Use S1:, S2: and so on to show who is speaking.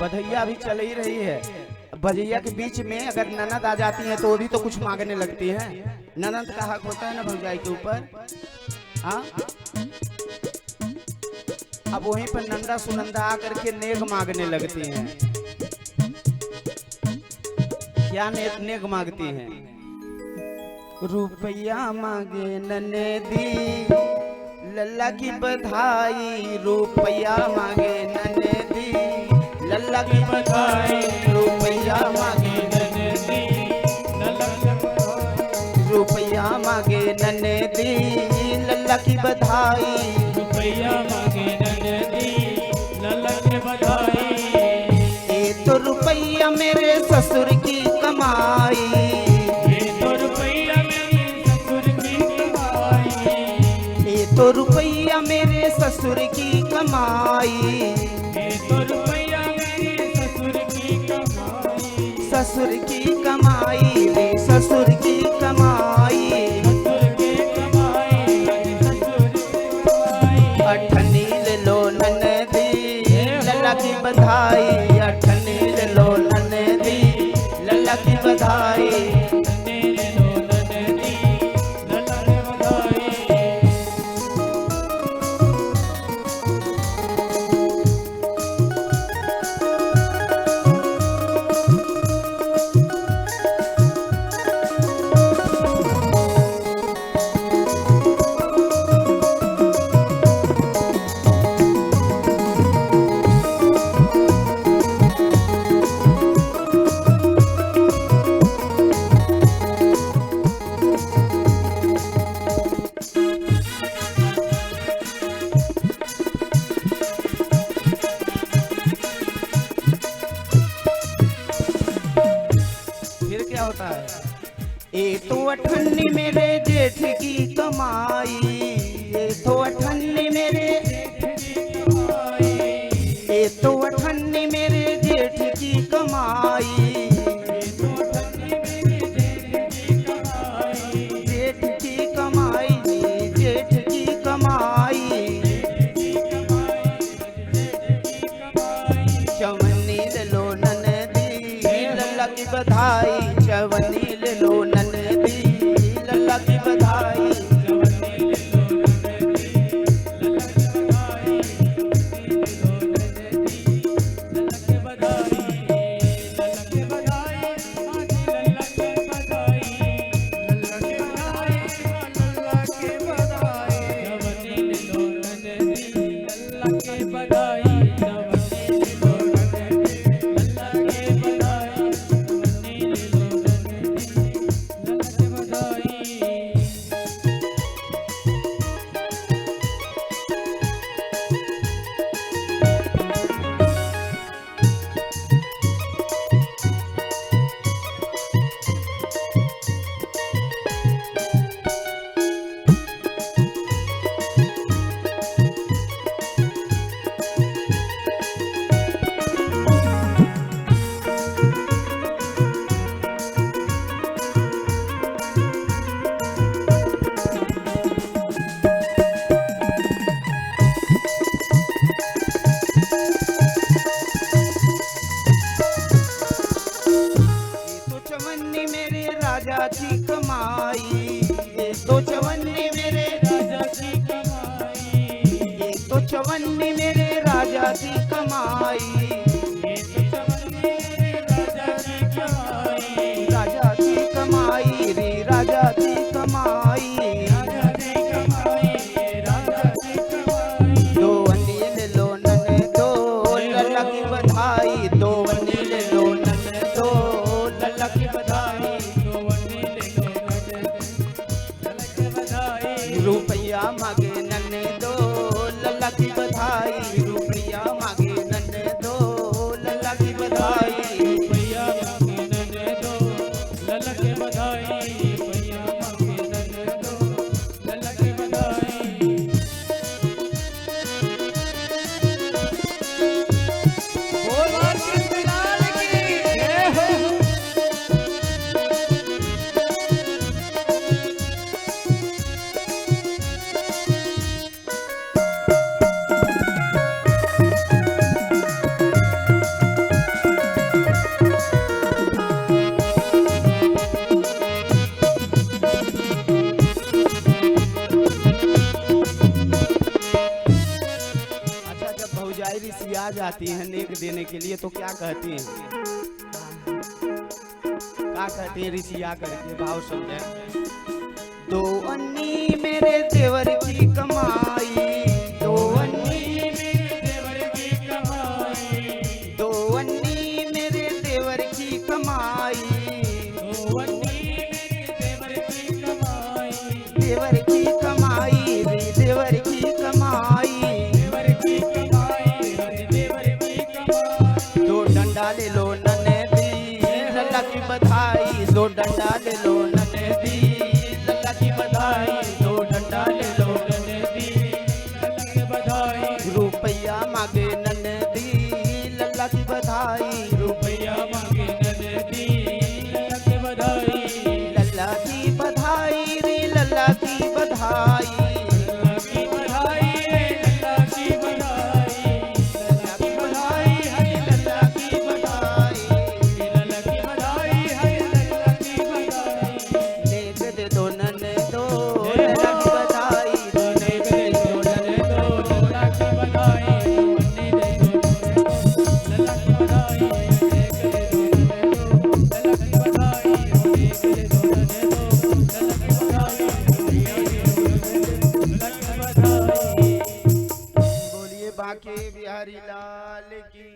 S1: बधैया भी चल ही रही है। बधैया के बीच में अगर ननद आ जाती है तो वो भी तो कुछ मांगने लगती है। ननद का हक होता है ना भौजाई के ऊपर। हाँ, अब वहीं पर नंदा सुनंदा आकर के नेग मांगने लगती हैं। क्या नेग मांगती हैं? रुपया मांगे ननदी लल्ला की बधाई, रुपया मांगे ननदी लल्ला की बधाई, रुपया मांगे ननदी लल्ला की बधाई, रुपया मांगे ननदी लल्ला की बधाई,
S2: रुपया मांगे ननदी लल्ला की बधाई।
S1: ये तो रुपया मेरे ससुर की कमाई,
S2: ये तो रुपया मेरे ससुर की कमाई,
S1: ये तो रुपया मेरे ससुर की कमाई,
S2: ये तो रुपया मेरे ससुर की कमाई,
S1: ससुर की कमाई रे ससुर की कमाई,
S2: ससुर की कमाई, ससुर की कमाई।
S1: अठनी ले लो ननदी लल्ला की बधाई, अठनी ले लो ननदी लल्ला की बधाई।
S2: नन्हे लो ननदी लल्ला की बधाई।
S1: फिर क्या होता है? ये तो अठन्नी मेरे जेठ की कमाई, ये तो अठन्नी मेरे, ये तो अठन्नी मेरे जेठ की कमाई, जेठ की कमाई जी, जेठ की कमाई। चवन्नी ले लो ननदी लल्ला की बधाई, चवन्नी ले लो ननदी लल्ला की बधाई। चवन्नी मेरे राजा की कमाई, ये तो चवन्नी मेरे राजा की कमाई, ये तो चवन्नी मेरे राजा की कमाई, राजा की कमाई रे राजा की कमाई। दो वन्नी ले लो नन दो लल्ला की बधाई, दो वन्नी ले लो नन दो लल्ला की बधाई। रुपया मांगे नन्हे दो लल्ला की बधाई, रुपया मांगे जाती हैं नेक देने के लिए तो क्या कहती हैं, क्या कहती हैं ऋषि आ करके भाव समझे। दो अन्नी मेरे देवर की कमाई, दो अन्नी
S2: मेरे देवर की कमाई,
S1: दो अन्नी मेरे देवर की कमाई,
S2: दो अन्नी मेरे देवर की कमाई,
S1: देवर की कमाई रे देवर की कमाई,
S2: देवर की कमाई, हरि देवर की कमाई।
S1: दो डंडा ले लो ननदी लल्ला की बधाई, दो डंडा ले लो ननदी लल्ला की बधाई, दो डंडा ले लो
S2: ननदी लल्ला की बधाई,
S1: रुपया मांगे ननदी लल्ला की बधाई,
S2: रुपया मांगे ननदी लल्ला की बधाई,
S1: लल्ला की बधाई रे लल्ला की बधाई,
S2: लल्ला की बधाई रे लल्ला की बधाई, लल्ला की बधाई हरि
S1: लल्ला की बधाई,
S2: लल्ला की बधाई हरि लल्ला की बधाई।
S1: देख दे दो ननदो लल्ला की बधाई,
S2: दोने दे दो नने दो लल्ला की बधाई, दोने दे दो लल्ला की बधाई, देख दे दो नने दो लल्ला की बधाई, देख दे दो नने दो लल्ला की बधाई, लल्ला की बधाई।
S1: बोलिए बांके बिहारी लाल की।